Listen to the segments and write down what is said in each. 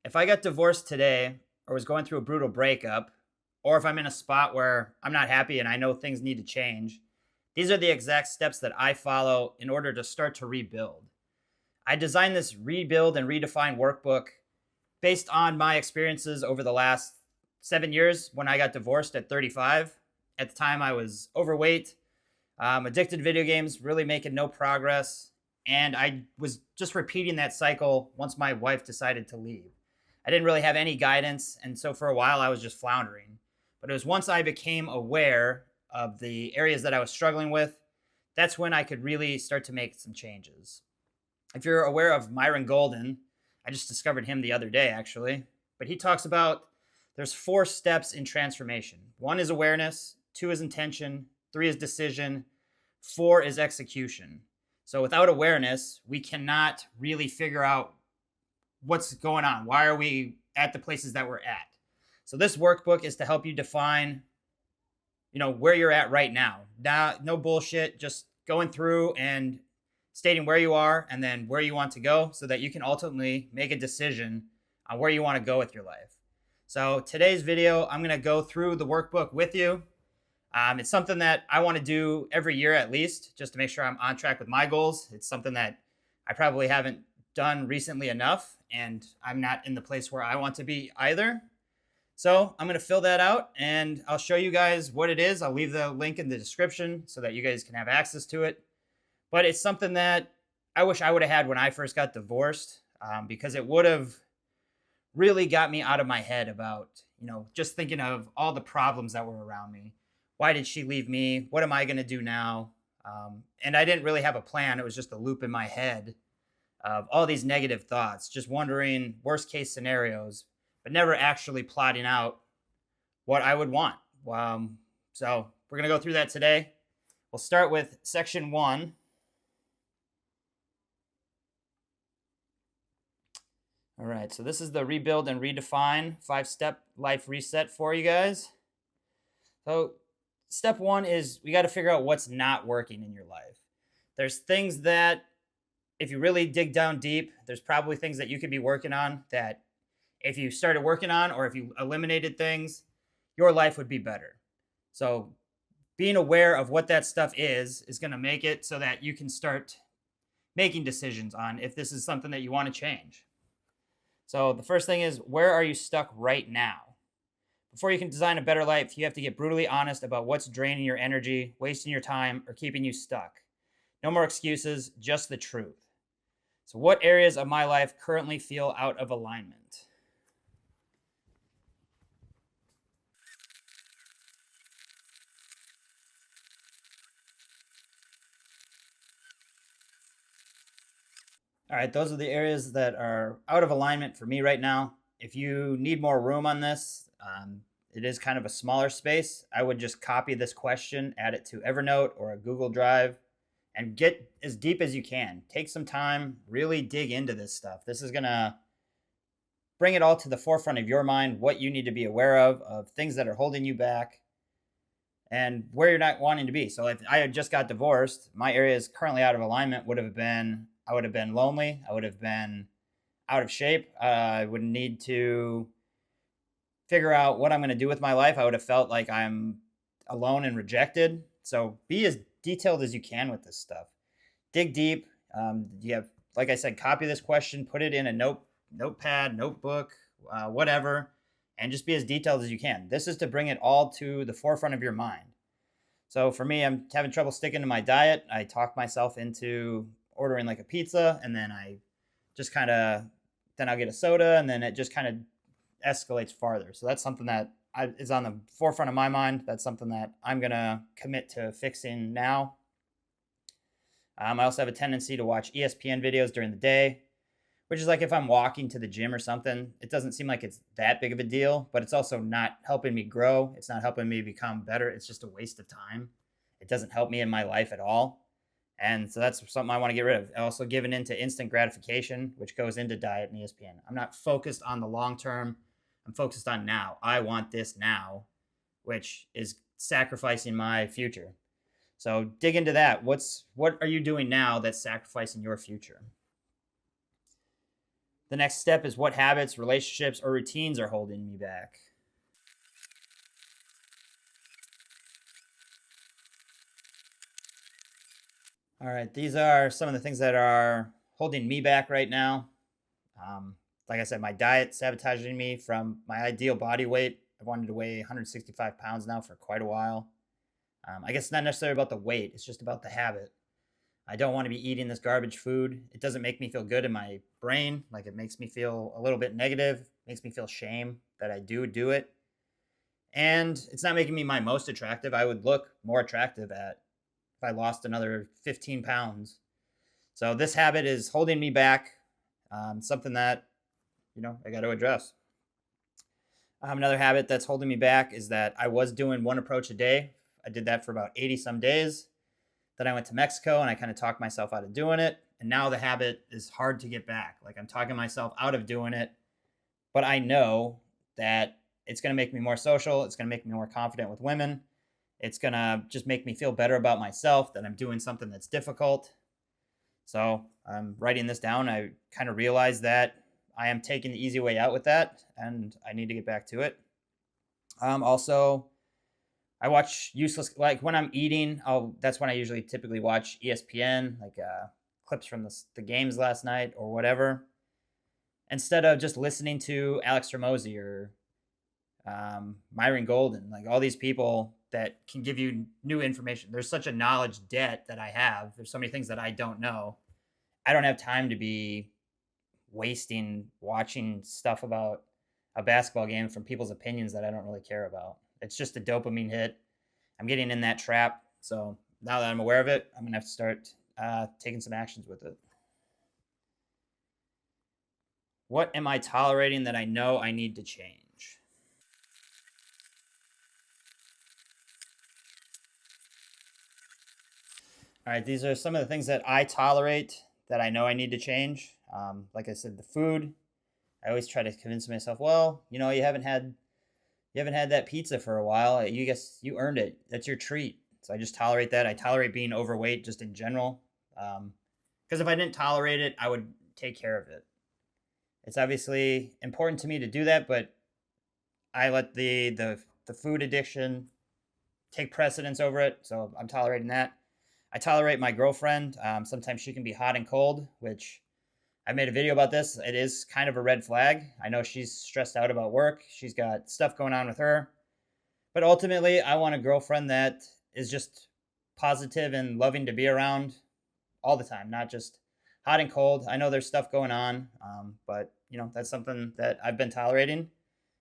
If I got divorced today or was going through a brutal breakup, or if I'm in a spot where I'm not happy and I know things need to change, these are the exact steps that I follow in order to start to rebuild. I designed this Rebuild and Redefine workbook based on my experiences over the last 7 years when I got divorced at 35. At the time, I was overweight, addicted to video games, really making no progress. And I was just repeating that cycle once my wife decided to leave. I didn't really have any guidance. And so for a while, I was just floundering. But it was once I became aware of the areas that I was struggling with, that's when I could really start to make some changes. If you're aware of Myron Golden, I just discovered him the other day, actually. But he talks about there's 4 steps in transformation. 1 is awareness, 2 is intention, 3 is decision, 4 is execution. So without awareness, we cannot really figure out what's going on. Why are we at the places that we're at? So this workbook is to help you define, where you're at right now. No bullshit, just going through and stating where you are and then where you want to go so that you can ultimately make a decision on where you want to go with your life. So today's video, I'm going to go through the workbook with you. It's something that I want to do every year at least, just to make sure I'm on track with my goals. It's something that I probably haven't done recently enough, and I'm not in the place where I want to be either. So I'm going to fill that out and I'll show you guys what it is. I'll leave the link in the description so that you guys can have access to it. But it's something that I wish I would have had when I first got divorced, because it would have really got me out of my head about, just thinking of all the problems that were around me. Why did she leave me? What am I going to do now? And I didn't really have a plan. It was just a loop in my head of all these negative thoughts, just wondering worst case scenarios, but never actually plotting out what I would want. So we're going to go through that today. We'll start with section 1. All right, so this is the Rebuild and Redefine 5-step life reset for you guys. So step 1 is we got to figure out what's not working in your life. There's things that if you really dig down deep, there's probably things that you could be working on that if you started working on or if you eliminated things, your life would be better. So being aware of what that stuff is going to make it so that you can start making decisions on if this is something that you want to change. So the first thing is, where are you stuck right now? Before you can design a better life, you have to get brutally honest about what's draining your energy, wasting your time, or keeping you stuck. No more excuses, just the truth. So what areas of my life currently feel out of alignment? All right, those are the areas that are out of alignment for me right now. If you need more room on this, it is kind of a smaller space. I would just copy this question, add it to Evernote or a Google Drive, and get as deep as you can. Take some time, really dig into this stuff. This is going to bring it all to the forefront of your mind, what you need to be aware of things that are holding you back, and where you're not wanting to be. So if I had just got divorced, my areas currently out of alignment would have been, I would have been lonely. I would have been out of shape. I would need to figure out what I'm going to do with my life. I would have felt like I'm alone and rejected. So be as detailed as you can with this stuff. Dig deep. You have, like I said, copy this question, put it in a notepad, notebook, whatever, and just be as detailed as you can. This is to bring it all to the forefront of your mind. So for me, I'm having trouble sticking to my diet. I talk myself into ordering like a pizza, and then I just then I'll get a soda, and then it just kind of escalates farther. So that's something that is on the forefront of my mind. That's something that I'm going to commit to fixing now. I also have a tendency to watch ESPN videos during the day, which is like if I'm walking to the gym or something, it doesn't seem like it's that big of a deal, but it's also not helping me grow. It's not helping me become better. It's just a waste of time. It doesn't help me in my life at all. And so that's something I want to get rid of. Also giving into instant gratification, which goes into diet and ESPN. I'm not focused on the long term. I'm focused on now. I want this now, which is sacrificing my future. So dig into that. What are you doing now that's sacrificing your future? The next step is what habits, relationships, or routines are holding me back. All right, these are some of the things that are holding me back right now. Um, like I said, my diet sabotaging me from my ideal body weight. I've wanted to weigh 165 pounds now for quite a while. I guess it's not necessarily about the weight, it's just about the habit. I don't want to be eating this garbage food. It doesn't make me feel good in my brain. Like it makes me feel a little bit negative, makes me feel shame that I do it. And it's not making me my most attractive. I would look more attractive at if I lost another 15 pounds. So this habit is holding me back. Something that, I got to address. Another habit that's holding me back is that I was doing one approach a day. I did that for about 80 some days. Then I went to Mexico and I kind of talked myself out of doing it. And now the habit is hard to get back. Like I'm talking myself out of doing it, but I know that it's going to make me more social. It's going to make me more confident with women. It's going to just make me feel better about myself that I'm doing something that's difficult. So I'm writing this down. I kind of realized that I am taking the easy way out with that, and I need to get back to it. Also, I watch useless, like when I'm eating. That's when I usually typically watch ESPN, like clips from the games last night or whatever, instead of just listening to Alex Ramosi or Myron Golden, like all these people that can give you new information. There's such a knowledge debt that I have. There's so many things that I don't know. I don't have time to be wasting watching stuff about a basketball game from people's opinions that I don't really care about. It's just a dopamine hit. I'm getting in that trap. So now that I'm aware of it, I'm going to have to start taking some actions with it. What am I tolerating that I know I need to change? All right, these are some of the things that I tolerate that I know I need to change. Like I said, the food. I always try to convince myself, well, you haven't had that pizza for a while. You guess you earned it. That's your treat. So I just tolerate that. I tolerate being overweight just in general. Because if I didn't tolerate it, I would take care of it. It's obviously important to me to do that, but I let the food addiction take precedence over it. So I'm tolerating that. I tolerate my girlfriend. Sometimes she can be hot and cold, which I made a video about this. It is kind of a red flag. I know she's stressed out about work. She's got stuff going on with her. But ultimately, I want a girlfriend that is just positive and loving to be around all the time, not just hot and cold. I know there's stuff going on, but that's something that I've been tolerating,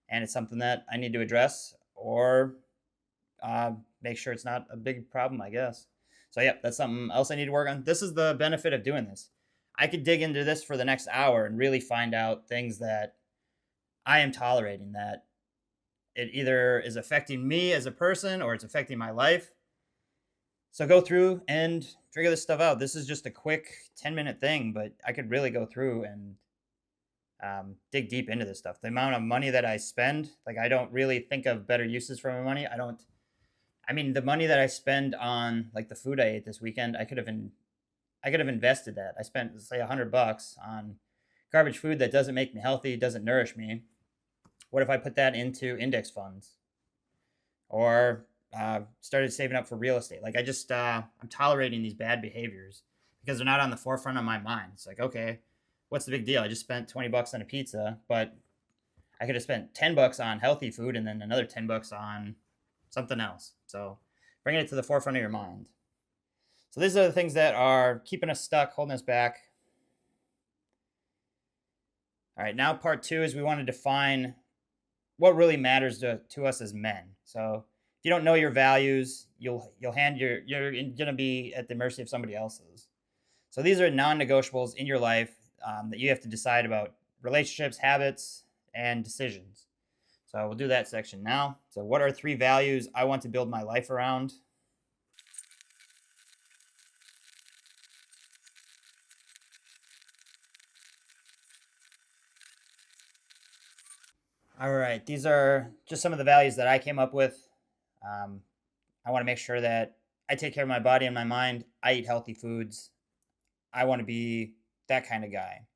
and it's something that I need to address or make sure it's not a big problem, I guess. So yeah, that's something else I need to work on. This is the benefit of doing this. I could dig into this for the next hour and really find out things that I am tolerating that it either is affecting me as a person or it's affecting my life. So go through and figure this stuff out. This is just a quick 10-minute thing, but I could really go through and dig deep into this stuff. The amount of money that I spend, like I don't really think of better uses for my money. The money that I spend on like the food I ate this weekend, I could have invested that. I spent say $100 on garbage food that doesn't make me healthy, doesn't nourish me. What if I put that into index funds or started saving up for real estate? Like I'm tolerating these bad behaviors because they're not on the forefront of my mind. It's like, okay, what's the big deal? I just spent $20 on a pizza, but I could have spent $10 on healthy food and then another $10 on something else. So bringing it to the forefront of your mind. So these are the things that are keeping us stuck, holding us back. All right, now part two is we want to define what really matters to us as men. So if you don't know your values, you're going to be at the mercy of somebody else's. So these are non-negotiables in your life that you have to decide about relationships, habits, and decisions. So we'll do that section now. So what are 3 values I want to build my life around? All right, these are just some of the values that I came up with. Um, I want to make sure that I take care of my body and my mind. I eat healthy foods. I want to be that kind of guy.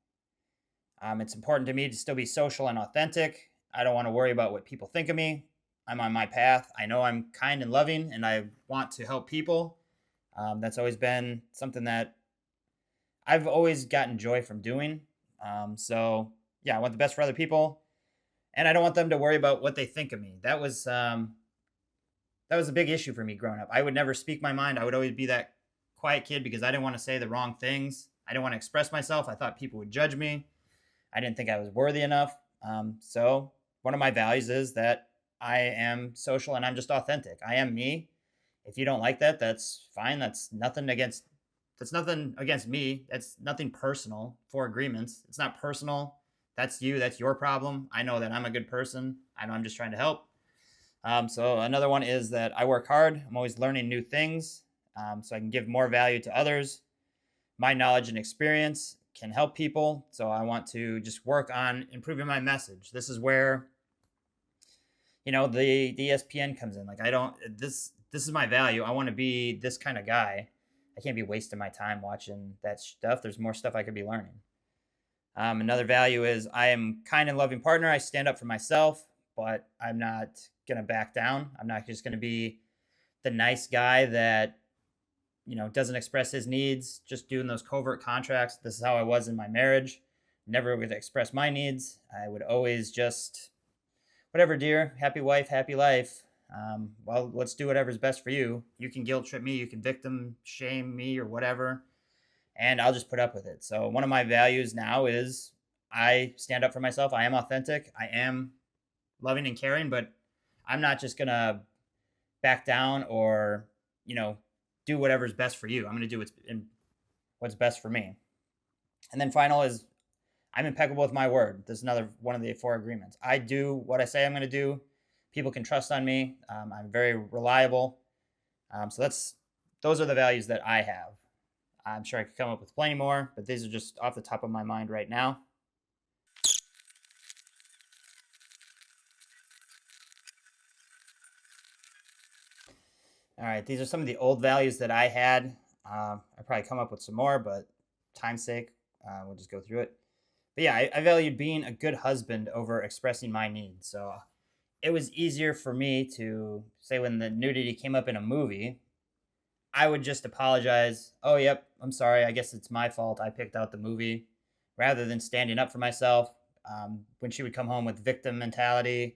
It's important to me to still be social and authentic. I don't want to worry about what people think of me. I'm on my path. I know I'm kind and loving, and I want to help people. That's always been something that I've always gotten joy from doing. So yeah, I want the best for other people, and I don't want them to worry about what they think of me. That was a big issue for me growing up. I would never speak my mind. I would always be that quiet kid because I didn't want to say the wrong things. I didn't want to express myself. I thought people would judge me. I didn't think I was worthy enough. So one of my values is that I am social and I'm just authentic. I am me. If you don't like that, that's fine. That's nothing against me. That's nothing personal for agreements. It's not personal. That's you. That's your problem. I know that I'm a good person. I know I'm just trying to help. So another one is that I work hard. I'm always learning new things, so I can give more value to others. My knowledge and experience can help people, so I want to just work on improving my message. This is where the ESPN comes in. Like I don't this is my value. I want to be this kind of guy. I can't be wasting my time watching that stuff. There's more stuff I could be learning. Another value is I am kind and loving partner. I stand up for myself, but I'm not gonna back down. I'm not just gonna be the nice guy that doesn't express his needs, just doing those covert contracts. This is how I was in my marriage. Never would express my needs. I would always just, whatever, dear, happy wife, happy life. Well, let's do whatever's best for you. You can guilt trip me, you can victim shame me or whatever, and I'll just put up with it. So one of my values now is I stand up for myself. I am authentic. I am loving and caring, but I'm not just gonna back down or do whatever's best for you. I'm gonna do what's best for me. And then final is I'm impeccable with my word. This is another one of the 4 agreements. I do what I say I'm gonna do. People can trust on me. I'm very reliable. So those are the values that I have. I'm sure I could come up with plenty more, but these are just off the top of my mind right now. All right, these are some of the old values that I had. I probably come up with some more, but time's sake, we'll just go through it. But yeah, I valued being a good husband over expressing my needs. So it was easier for me to say when the nudity came up in a movie, I would just apologize. Oh, yep, I'm sorry. I guess it's my fault. I picked out the movie rather than standing up for myself. When she would come home with victim mentality,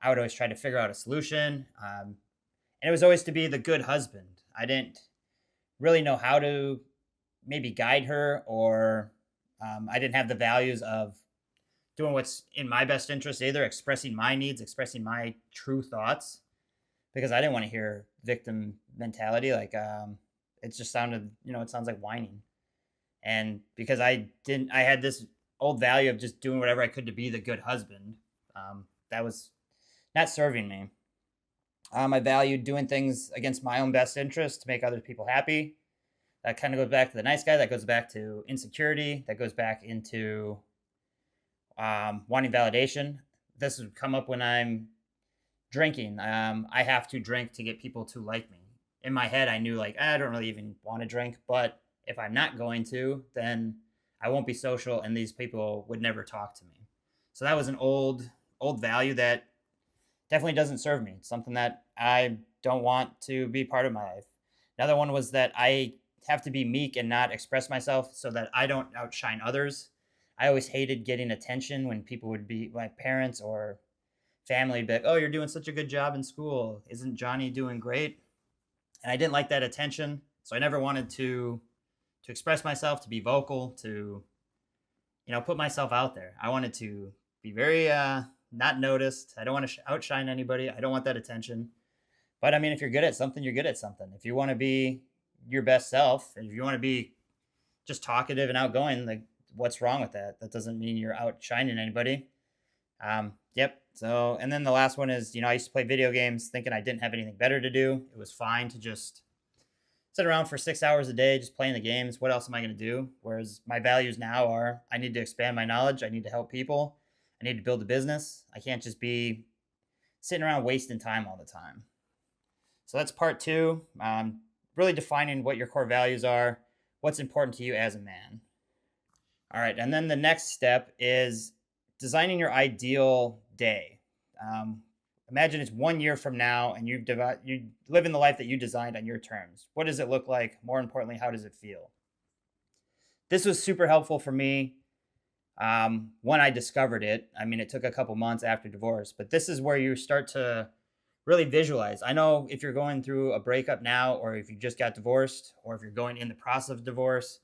I would always try to figure out a solution. And it was always to be the good husband. I didn't really know how to maybe guide her, or I didn't have the values of doing what's in my best interest, either expressing my needs, expressing my true thoughts, because I didn't want to hear victim mentality. Like it just sounded, it sounds like whining. And because I had this old value of just doing whatever I could to be the good husband. That was not serving me. I valued doing things against my own best interest to make other people happy. That kind of goes back to the nice guy. That goes back to insecurity. That goes back into wanting validation. This would come up when I'm drinking. I have to drink to get people to like me. In my head, I knew like I don't really even want to drink, but if I'm not going to, then I won't be social, and these people would never talk to me. So that was an old value that definitely doesn't serve me. It's something that I don't want to be part of my life. Another one was that I have to be meek and not express myself so that I don't outshine others. I always hated getting attention when people would be my parents or family would be like, "Oh, you're doing such a good job in school. Isn't Johnny doing great?" And I didn't like that attention, so I never wanted to express myself, to be vocal, to put myself out there. I wanted to be very not noticed. I don't want to outshine anybody. I don't want that attention. But I mean, if you're good at something, you're good at something. If you want to be your best self, and if you want to be just talkative and outgoing, like what's wrong with that? That doesn't mean you're outshining anybody. Yep. So, and then the last one is, I used to play video games thinking I didn't have anything better to do. It was fine to just sit around for 6 hours a day just playing the games. What else am I going to do? Whereas my values now are I need to expand my knowledge. I need to help people. I need to build a business. I can't just be sitting around wasting time all the time. So that's part 2. Really defining what your core values are, what's important to you as a man. All right. And then the next step is designing your ideal day. Um, Imagine it's 1 year from now and you live in the life that you designed on your terms. What does it look like? More importantly, how does it feel? This was super helpful for me when I discovered it. I mean, it took a couple months after divorce, but this is where you start to really visualize. I know if you're going through a breakup now, or if you just got divorced, or if you're going in the process of divorce,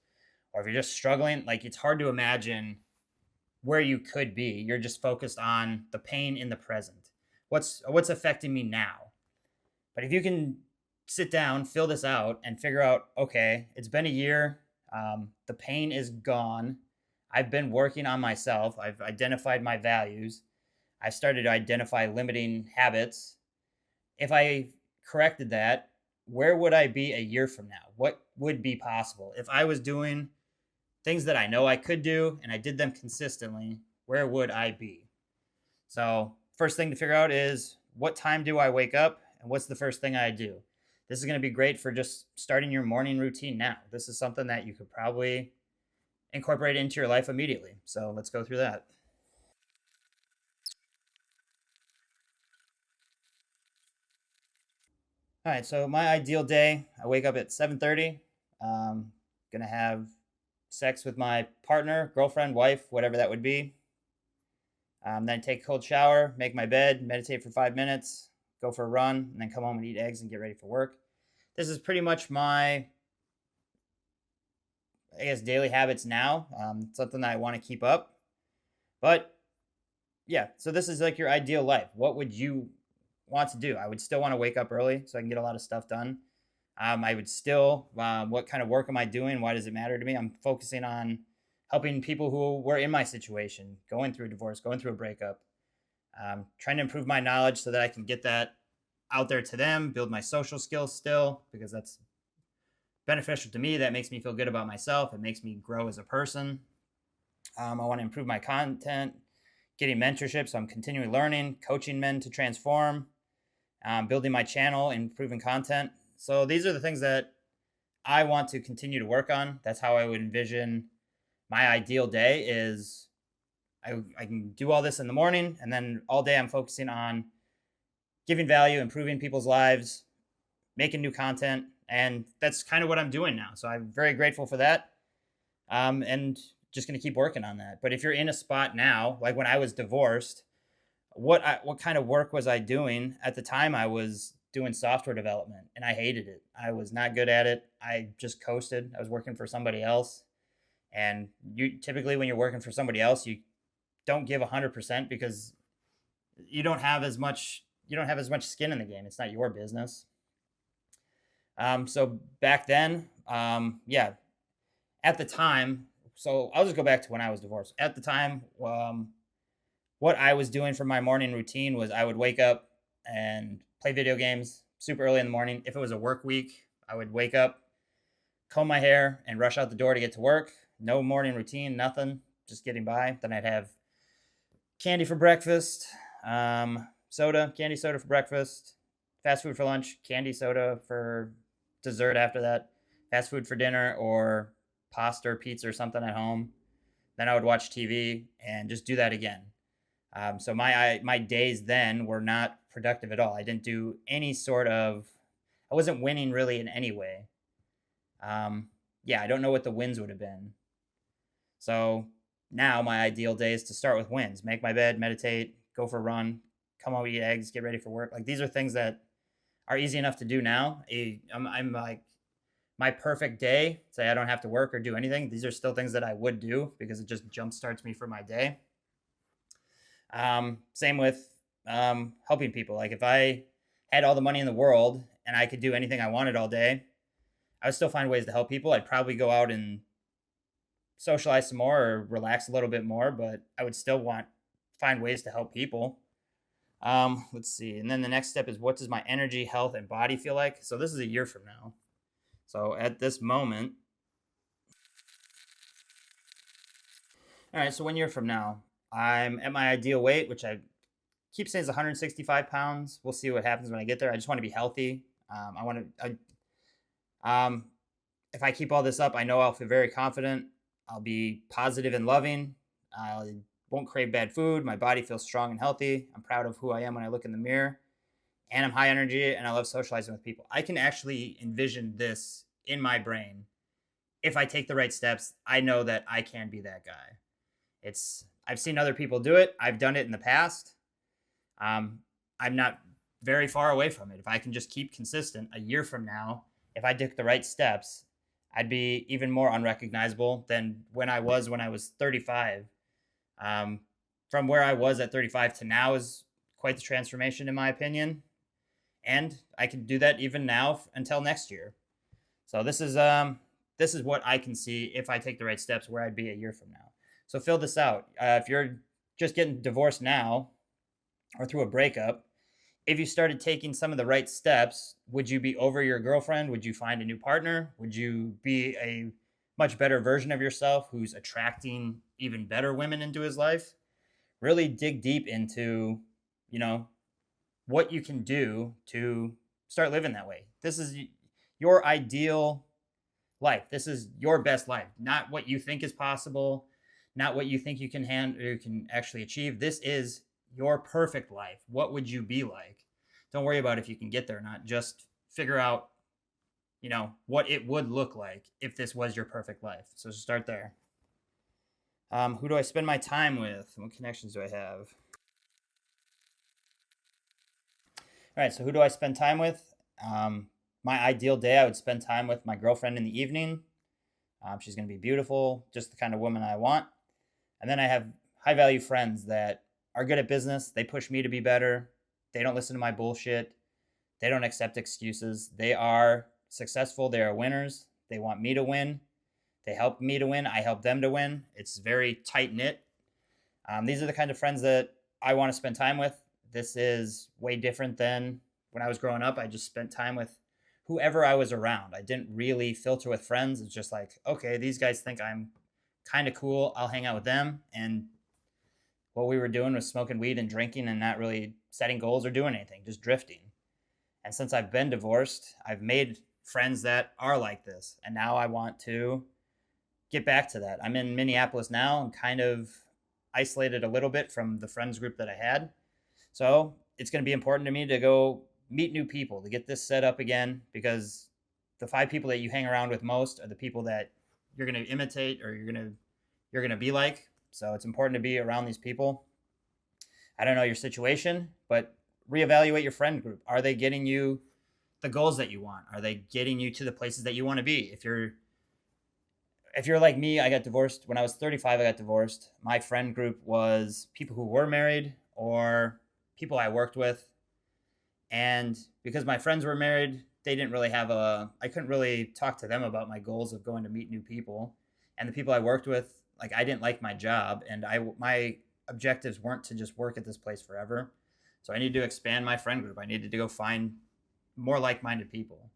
or if you're just struggling, like it's hard to imagine where you could be. You're just focused on the pain in the present. What's affecting me now? But if you can sit down, fill this out, and figure out, okay, it's been a year. The pain is gone. I've been working on myself. I've identified my values. I started to identify limiting habits. If I corrected that, where would I be a year from now? What would be possible? If I was doing things that I know I could do and I did them consistently, where would I be? So, first thing to figure out is what time do I wake up and what's the first thing I do? This is going to be great for just starting your morning routine now. This is something that you could probably incorporate into your life immediately. So, let's go through that. All right, so my ideal day, I wake up at 7:30. Gonna have sex with my partner, girlfriend, wife, whatever that would be. Then take a cold shower, make my bed, meditate for 5 minutes, go for a run, and then come home and eat eggs and get ready for work. This is pretty much my, I guess, daily habits now. Something that I want to keep up. But yeah, so this is like your ideal life. What would you want to do? I would still want to wake up early so I can get a lot of stuff done. I would still, what kind of work am I doing? Why does it matter to me? I'm focusing on helping people who were in my situation, going through a divorce, going through a breakup, trying to improve my knowledge so that I can get that out there to them, build my social skills still, because that's beneficial to me. That makes me feel good about myself. It makes me grow as a person. I want to improve my content, getting mentorship. So I'm continually learning, coaching men to transform, building my channel, improving content. So these are the things that I want to continue to work on. That's how I would envision my ideal day is I can do all this in the morning, and then all day I'm focusing on giving value, improving people's lives, making new content. And that's kind of what I'm doing now. So I'm very grateful for that. And just going to keep working on that. But if you're in a spot now, like when I was divorced, what kind of work was I doing? At the time, I was doing software development and I hated it. I was not good at it. I just coasted. I was working for somebody else. And you typically, when you're working for somebody else, you don't give 100% because you don't have as much skin in the game. It's not your business. So back then, yeah, at the time, so I'll just go back to when I was divorced. At the time, what I was doing for my morning routine was I would wake up and play video games super early in the morning. If it was a work week, I would wake up, comb my hair, and rush out the door to get to work. No morning routine, nothing, just getting by. Then I'd have candy for breakfast, candy soda for breakfast, fast food for lunch, candy soda for dessert after that, fast food for dinner, or pasta or pizza or something at home. Then I would watch TV and just do that again. So my days then were not productive at all. I didn't do any sort of, I wasn't winning really in any way. Yeah, I don't know what the wins would have been. So now my ideal day is to start with wins. Make my bed, meditate, go for a run, come home, eat eggs, get ready for work. Like these are things that are easy enough to do now. I'm like my perfect day. Say I don't have to work or do anything. These are still things that I would do because it just jump starts me for my day. Same with helping people. Like if I had all the money in the world and I could do anything I wanted all day, I would still find ways to help people. I'd probably go out and socialize some more or relax a little bit more, but I would still find ways to help people. Let's see. And then the next step is what does my energy, health, and body feel like? So this is a year from now. So at this moment, all right, so 1 year from now, I'm at my ideal weight, which I keep saying is 165 pounds. We'll see what happens when I get there. I just want to be healthy. I want to, if I keep all this up, I know I'll feel very confident. I'll be positive and loving. I won't crave bad food. My body feels strong and healthy. I'm proud of who I am when I look in the mirror. And I'm high energy and I love socializing with people. I can actually envision this in my brain. If I take the right steps, I know that I can be that guy. I've seen other people do it. I've done it in the past. I'm not very far away from it. If I can just keep consistent, a year from now, if I took the right steps, I'd be even more unrecognizable than when I was 35. From where I was at 35 to now is quite the transformation, in my opinion. And I can do that even now until next year. So this is what I can see if I take the right steps, where I'd be a year from now. So fill this out. If you're just getting divorced now or through a breakup, if you started taking some of the right steps, would you be over your girlfriend? Would you find a new partner? Would you be a much better version of yourself who's attracting even better women into his life? Really dig deep into, what you can do to start living that way. This is your ideal life. This is your best life, not what you think is possible, not what you think you can handle or you can actually achieve. This is your perfect life. What would you be like? Don't worry about if you can get there or not. Just figure out, what it would look like if this was your perfect life. So start there. Who do I spend my time with? What connections do I have? All right, so who do I spend time with? My ideal day, I would spend time with my girlfriend in the evening. She's going to be beautiful, just the kind of woman I want. And then I have high value friends that are good at business. They push me to be better. They don't listen to my bullshit. They don't accept excuses. They are successful. They are winners. They want me to win. They help me to win. I help them to win. It's very tight knit. These are the kind of friends that I want to spend time with. This is way different than when I was growing up. I just spent time with whoever I was around. I didn't really filter with friends. It's just like, okay, these guys think I'm kind of cool. I'll hang out with them. And what we were doing was smoking weed and drinking and not really setting goals or doing anything, just drifting. And since I've been divorced, I've made friends that are like this. And now I want to get back to that. I'm in Minneapolis now and kind of isolated a little bit from the friends group that I had. So it's going to be important to me to go meet new people, to get this set up again, because the 5 people that you hang around with most are the people that you're going to imitate or you're going to be like. So it's important to be around these people. I don't know your situation, but reevaluate your friend group. Are they getting you the goals that you want? Are they getting you to the places that you want to be? If you're like me, I got divorced when I was 35. I got divorced. My friend group was people who were married or people I worked with. And because my friends were married, they didn't really I couldn't really talk to them about my goals of going to meet new people. And the people I worked with, like, I didn't like my job, and my objectives weren't to just work at this place forever. So I needed to expand my friend group. I needed to go find more like-minded people.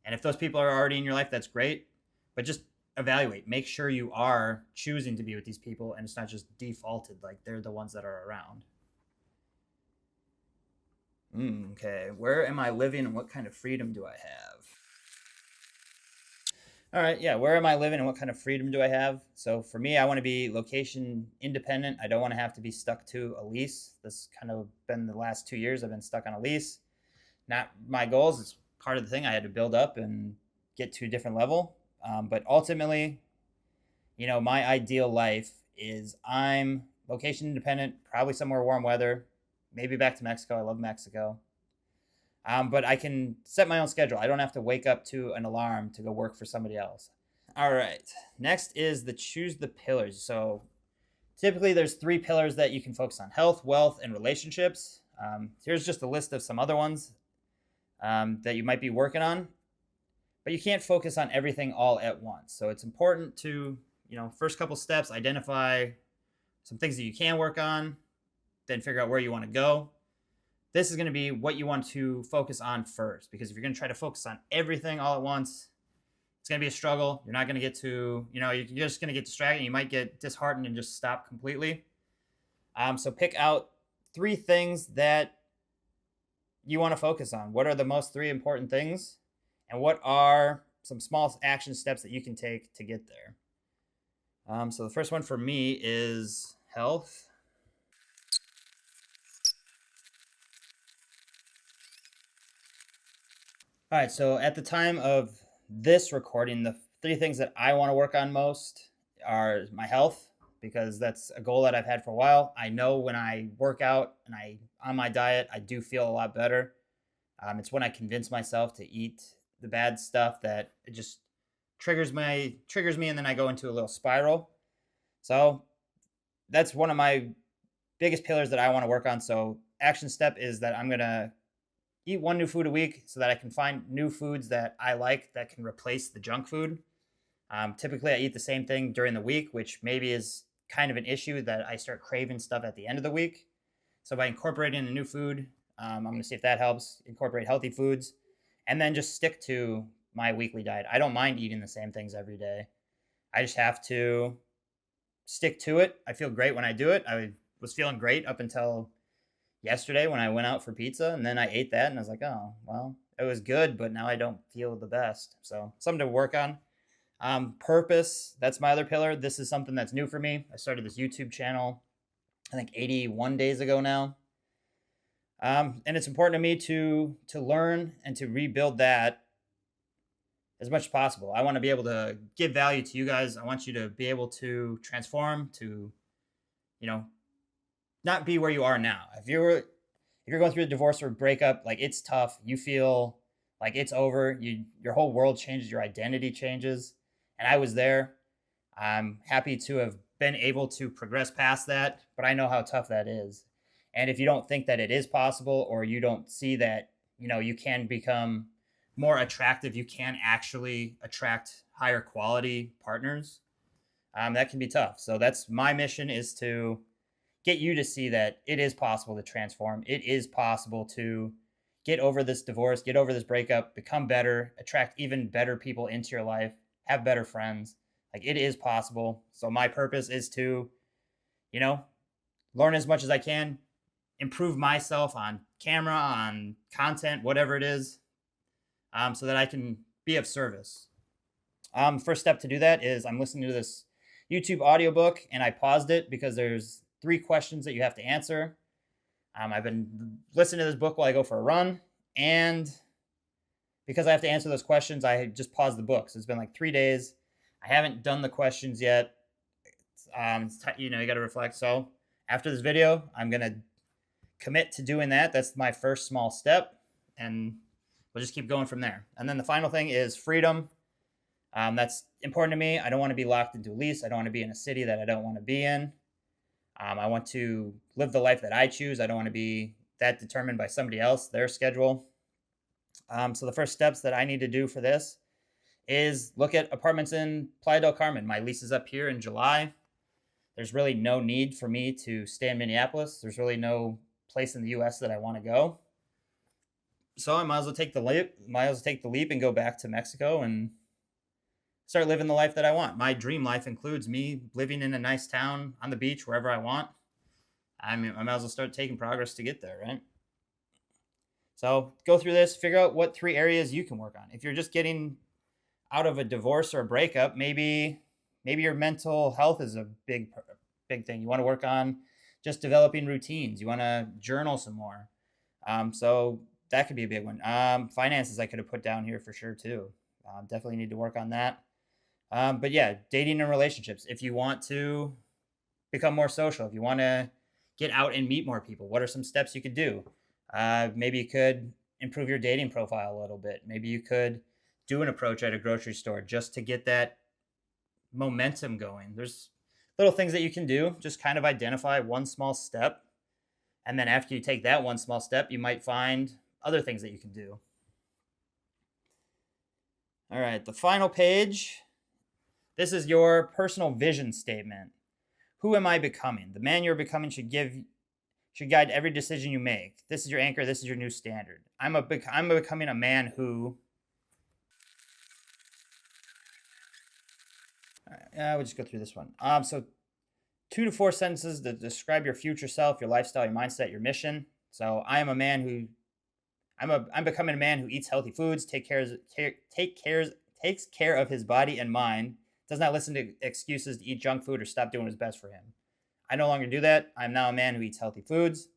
And if those people are already in your life, that's great. But just evaluate. Make sure you are choosing to be with these people, and it's not just defaulted, like they're the ones that are around. Okay, where am I living and what kind of freedom do I have? All right, yeah, where am I living and what kind of freedom do I have? So for me, I want to be location independent. I don't want to have to be stuck to a lease. This kind of been the last 2 years I've been stuck on a lease. Not my goals. It's part of the thing I had to build up and get to a different level. But ultimately, my ideal life is I'm location independent, probably somewhere warm weather, maybe back to Mexico. I love Mexico. But I can set my own schedule. I don't have to wake up to an alarm to go work for somebody else. All right. Next is the choose the pillars. So typically there's 3 pillars that you can focus on: health, wealth, and relationships. Here's just a list of some other ones that you might be working on. But you can't focus on everything all at once. So it's important to, first couple steps, identify some things that you can work on, then figure out where you want to go. This is going to be what you want to focus on first, because if you're going to try to focus on everything all at once, it's going to be a struggle. You're not going to get to, you're just going to get distracted. You might get disheartened and just stop completely. So pick out 3 things that you want to focus on. What are the most 3 important things? And what are some small action steps that you can take to get there? So the first one for me is health. All right, so at the time of this recording, the three things that I want to work on most are my health, because that's a goal that I've had for a while. I know when I work out and I on my diet, I do feel a lot better. It's when I convince myself to eat the bad stuff that it just triggers me, and then I go into a little spiral. So that's one of my biggest pillars that I want to work on. So action step is that I'm gonna eat one new food a week so that I can find new foods that I like that can replace the junk food. Typically, I eat the same thing during the week, which maybe is kind of an issue that I start craving stuff at the end of the week. So by incorporating a new food, I'm going to see if that helps. Incorporate healthy foods, and then just stick to my weekly diet. I don't mind eating the same things every day. I just have to stick to it. I feel great when I do it. I was feeling great up until yesterday when I went out for pizza, and then I ate that and I was like, oh, well, it was good, but now I don't feel the best. So something to work on. Purpose, that's my other pillar. This is something that's new for me. I started this YouTube channel, I think 81 days ago now. And it's important to me to learn and to rebuild that as much as possible. I want to be able to give value to you guys. I want you to be able to transform, to, you know, not be where you are now. If you're going through a divorce or breakup, like it's tough. You feel like it's over. Your whole world changes, your identity changes. And I was there. I'm happy to have been able to progress past that, but I know how tough that is. And if you don't think that it is possible, or you don't see that, you can become more attractive, you can actually attract higher quality partners, that can be tough. So that's my mission, is to get you to see that it is possible to transform. It is possible to get over this divorce, get over this breakup, become better, attract even better people into your life, have better friends. Like, it is possible. So my purpose is to, you know, learn as much as I can, improve myself on camera, on content, whatever it is, so that I can be of service. First step to do that is I'm listening to this YouTube audiobook, and I paused it because there's 3 questions that you have to answer. I've been listening to this book while I go for a run, and because I have to answer those questions, I just paused the book. So it's been like 3 days. I haven't done the questions yet. You got to reflect. So after this video, I'm going to commit to doing that. That's my first small step, and we'll just keep going from there. And then the final thing is freedom. That's important to me. I don't want to be locked into a lease. I don't want to be in a city that I don't want to be in. I want to live the life that I choose. I don't want to be that determined by somebody else, their schedule. So the first steps that I need to do for this is look at apartments in Playa del Carmen. My lease is up here in July. There's really no need for me to stay in Minneapolis. There's really no place in the U.S. that I want to go. So I might as well take the leap and go back to Mexico and start living the life that I want. My dream life includes me living in a nice town on the beach, wherever I want. I might as well start taking progress to get there, right? So go through this, figure out what 3 areas you can work on. If you're just getting out of a divorce or a breakup, maybe your mental health is a big thing. You want to work on just developing routines. You want to journal some more. So that could be a big one. Finances I could have put down here for sure too. Definitely need to work on that. But yeah, dating and relationships. If you want to become more social, if you want to get out and meet more people, what are some steps you could do? Maybe you could improve your dating profile a little bit. Maybe you could do an approach at a grocery store just to get that momentum going. There's little things that you can do. Just kind of identify one small step. And then after you take that one small step, you might find other things that you can do. All right, the final page. This is your personal vision statement. Who am I becoming? The man you're becoming should guide every decision you make. This is your anchor. This is your new standard. I'm becoming a man who. We'll just go through this one. So 2 to 4 sentences that describe your future self, your lifestyle, your mindset, your mission. So I'm becoming a man who eats healthy foods, takes care of his body and mind, does not listen to excuses to eat junk food or stop doing what's best for him. I no longer do that. I'm now a man who eats healthy foods.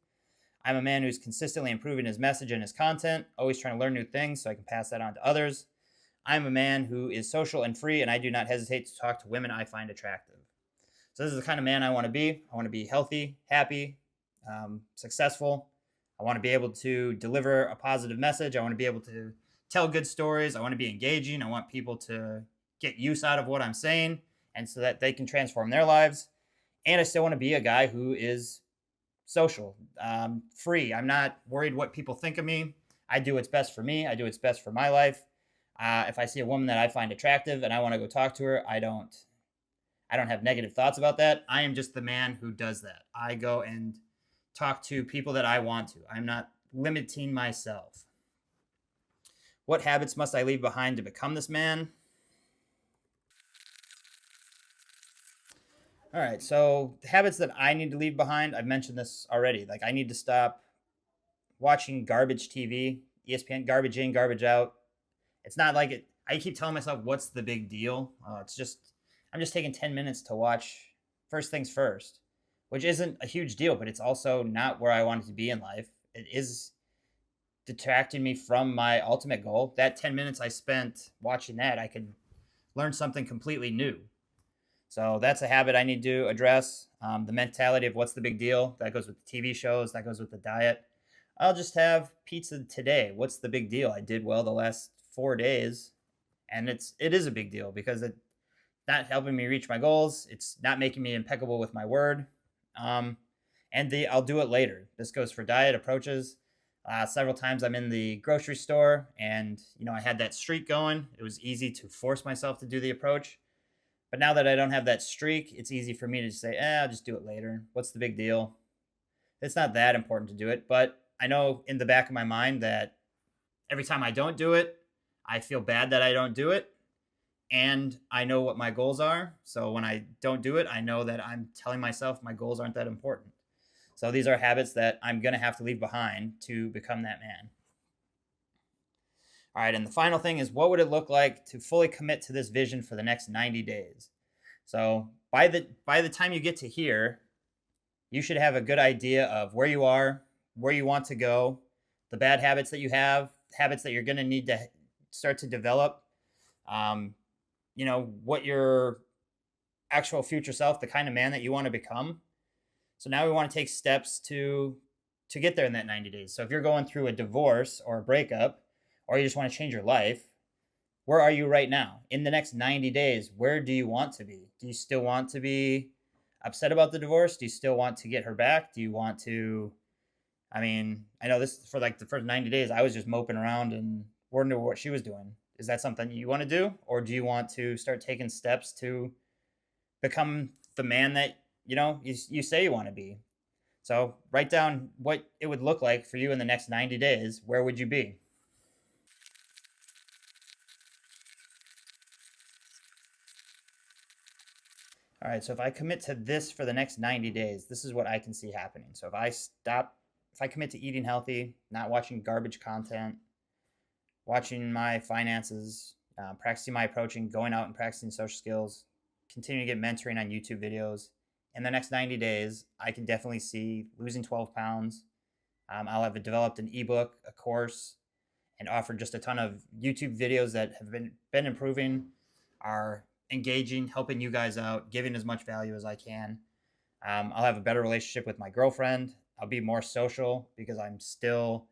I'm a man who's consistently improving his message and his content, always trying to learn new things so I can pass that on to others. I'm a man who is social and free, and I do not hesitate to talk to women I find attractive. So this is the kind of man I want to be. I want to be healthy, happy, successful. I want to be able to deliver a positive message. I want to be able to tell good stories. I want to be engaging. I want people to get use out of what I'm saying and so that they can transform their lives. And I still want to be a guy who is social, free. I'm not worried what people think of me. I do what's best for me. I do what's best for my life. If I see a woman that I find attractive and I want to go talk to her, I don't have negative thoughts about that. I am just the man who does that. I go and talk to people that I want to. I'm not limiting myself. What habits must I leave behind to become this man? All right, so the habits that I need to leave behind, I've mentioned this already. Like, I need to stop watching garbage TV, ESPN, garbage in, garbage out. It's not like it. I keep telling myself, what's the big deal? It's just, I'm just taking 10 minutes to watch First Things First, which isn't a huge deal, but it's also not where I wanted to be in life. It is detracting me from my ultimate goal. That 10 minutes I spent watching that, I could learn something completely new. So that's a habit I need to address. The mentality of what's the big deal, that goes with the TV shows, that goes with the diet. I'll just have pizza today. What's the big deal? I did well the last 4 days, and it is a big deal because it's not helping me reach my goals. It's not making me impeccable with my word. I'll do it later. This goes for diet approaches. Several times I'm in the grocery store and, I had that streak going. It was easy to force myself to do the approach. But now that I don't have that streak, it's easy for me to just say, I'll just do it later. What's the big deal? It's not that important to do it. But I know in the back of my mind that every time I don't do it, I feel bad that I don't do it. And I know what my goals are. So when I don't do it, I know that I'm telling myself my goals aren't that important. So these are habits that I'm going to have to leave behind to become that man. All right, and the final thing is, what would it look like to fully commit to this vision for the next 90 days? So by the time you get to here, you should have a good idea of where you are, where you want to go, the bad habits that you have, habits that you're going to need to start to develop, what your actual future self, the kind of man that you want to become. So now we want to take steps to get there in that 90 days. So if you're going through a divorce or a breakup, or you just want to change your life, where are you right now? In the next 90 days, where do you want to be? Do you still want to be upset about the divorce? Do you still want to get her back? Do you want to, I know this for like the first 90 days, I was just moping around and wondering what she was doing. Is that something you want to do? Or do you want to start taking steps to become the man that, you say you want to be? So write down what it would look like for you in the next 90 days. Where would you be? All right, so if I commit to this for the next 90 days, this is what I can see happening. So if I commit to eating healthy, not watching garbage content, watching my finances, practicing my approaching, going out and practicing social skills, continue to get mentoring on YouTube videos, in the next 90 days, I can definitely see losing 12 pounds. I'll have developed an ebook, a course, and offered just a ton of YouTube videos that have been improving, are engaging, helping you guys out, giving as much value as I can. I'll have a better relationship with my girlfriend. I'll be more social because I'm still,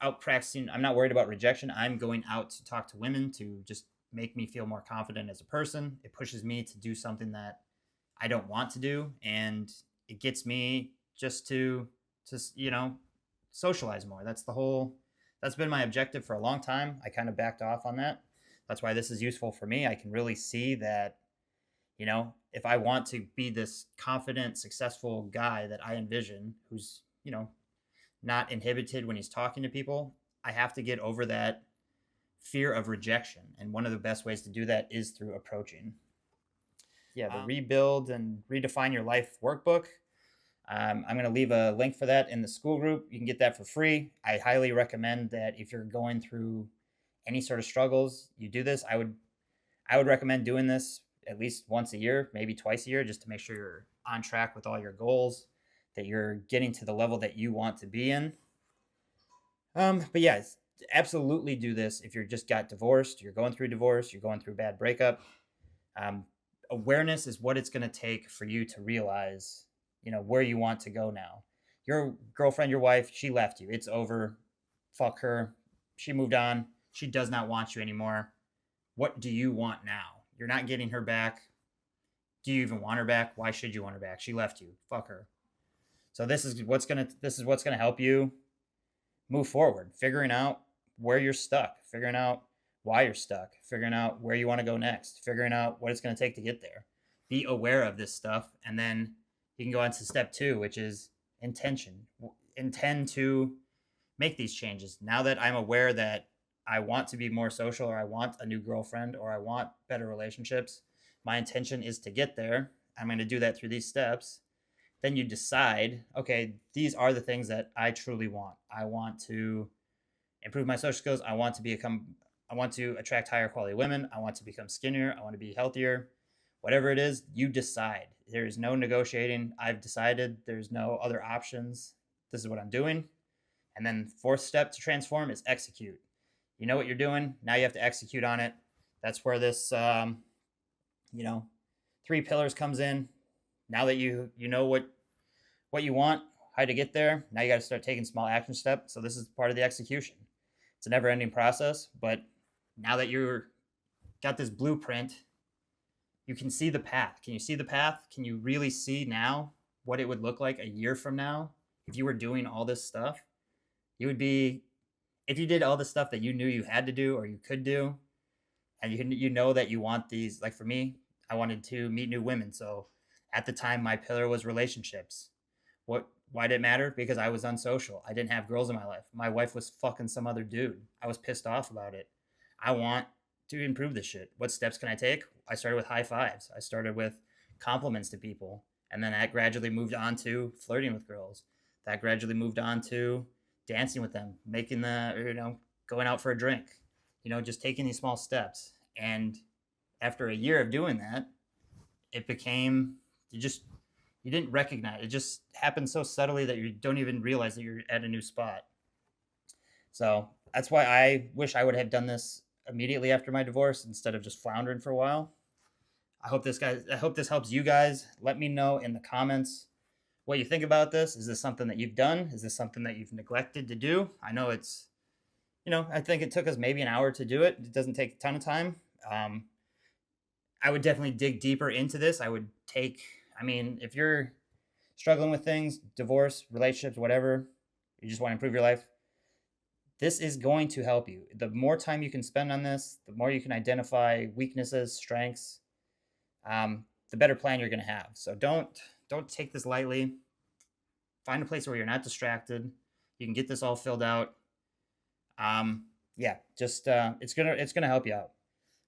out practicing. I'm not worried about rejection. I'm going out to talk to women to just make me feel more confident as a person. It pushes me to do something that I don't want to do, and it gets me just to socialize more. That's been my objective for a long time. I kind of backed off on that. That's why this is useful for me. I can really see that, if I want to be this confident, successful guy that I envision, who's, not inhibited when he's talking to people, I have to get over that fear of rejection. And one of the best ways to do that is through approaching. Yeah, the Rebuild and Redefine Your Life workbook. I'm going to leave a link for that in the Skool group. You can get that for free. I highly recommend that if you're going through any sort of struggles, you do this. I would recommend doing this at least once a year, maybe twice a year, just to make sure you're on track with all your goals, that you're getting to the level that you want to be in. But yeah, absolutely do this if you're just got divorced, you're going through divorce, you're going through a bad breakup. Um, Awareness is what it's going to take for you to realize, where you want to go now. Your girlfriend, your wife, she left you. It's over. Fuck her. She moved on. She does not want you anymore. What do you want now? You're not getting her back. Do you even want her back? Why should you want her back? She left you. Fuck her. So this is what's gonna help you move forward, figuring out where you're stuck, figuring out why you're stuck, figuring out where you want to go next, figuring out what it's going to take to get there. Be aware of this stuff, and then you can go on to step 2, which is intention. Intend to make these changes. Now that I'm aware that I want to be more social, or I want a new girlfriend, or I want better relationships, my intention is to get there. I'm going to do that through these steps. Then you decide, okay, these are the things that I truly want. I want to improve my social skills. I want to attract higher quality women. I want to become skinnier. I want to be healthier. Whatever it is, you decide. There's no negotiating. I've decided. There's no other options. This is what I'm doing. And then 4th step to transform is execute. You know what you're doing. Now you have to execute on it. That's where this, 3 pillars comes in. Now that you know what you want, how to get there, now you got to start taking small action steps. So this is part of the execution. It's a never-ending process, but now that you're got this blueprint, you can see the path. Can you see the path? Can you really see now what it would look like a year from now if you were doing all this stuff? You would be, if you did all the stuff that you knew you had to do or you could do, and you know that you want these. Like for me, I wanted to meet new women, so at the time my pillar was relationships. Why did it matter? Because I was unsocial. I didn't have girls in my life. My wife was fucking some other dude. I was pissed off about it. I want to improve this shit. What steps can I take? I started with high fives. I started with compliments to people. And then that gradually moved on to flirting with girls. That gradually moved on to dancing with them, going out for a drink, just taking these small steps. And after a year of doing that, it became, you didn't recognize it. Just happened so subtly that you don't even realize that you're at a new spot. So that's why I wish I would have done this immediately after my divorce instead of just floundering for a while. I hope this helps you guys. Let me know in the comments what you think about this. Is this something that you've done? Is this something that you've neglected to do? I know it's, I think it took us maybe an hour to do it. It doesn't take a ton of time. I would definitely dig deeper into this. If you're struggling with things, divorce, relationships, whatever, you just want to improve your life, this is going to help you. The more time you can spend on this, the more you can identify weaknesses, strengths, the better plan you're going to have. So don't take this lightly. Find a place where you're not distracted. You can get this all filled out. It's gonna help you out.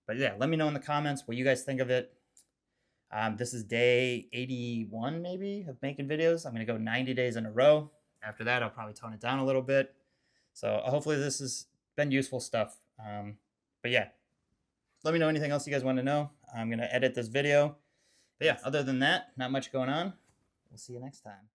But yeah, let me know in the comments what you guys think of it. This is day 81 maybe of making videos. I'm gonna go 90 days in a row. After that, I'll probably tone it down a little bit. So hopefully this has been useful stuff. But yeah, let me know anything else you guys want to know. I'm gonna edit this video. But yeah, other than that, not much going on. We'll see you next time.